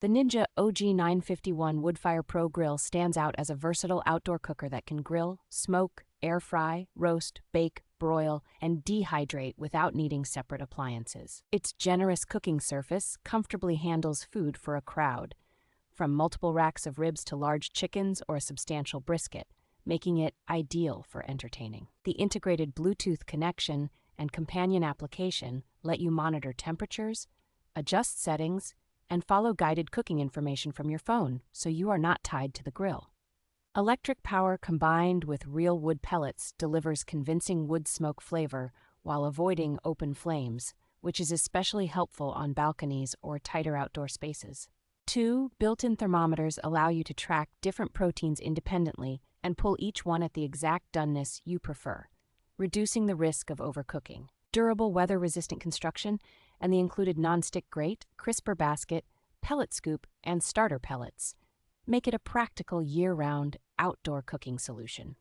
The Ninja OG951 Woodfire Pro Grill stands out as a versatile outdoor cooker that can grill, smoke, air fry, roast, bake, broil, and dehydrate without needing separate appliances. Its generous cooking surface comfortably handles food for a crowd, from multiple racks of ribs to large chickens or a substantial brisket, making it ideal for entertaining. The integrated Bluetooth connection and companion application let you monitor temperatures, adjust settings, and follow guided cooking information from your phone, so you are not tied to the grill. Electric power combined with real wood pellets delivers convincing wood smoke flavor while avoiding open flames, which is especially helpful on balconies or tighter outdoor spaces. 2 built-in thermometers allow you to track different proteins independently and pull each one at the exact doneness you prefer, reducing the risk of overcooking. Durable weather-resistant construction and the included nonstick grate, crisper basket, pellet scoop, and starter pellets make it a practical year-round outdoor cooking solution.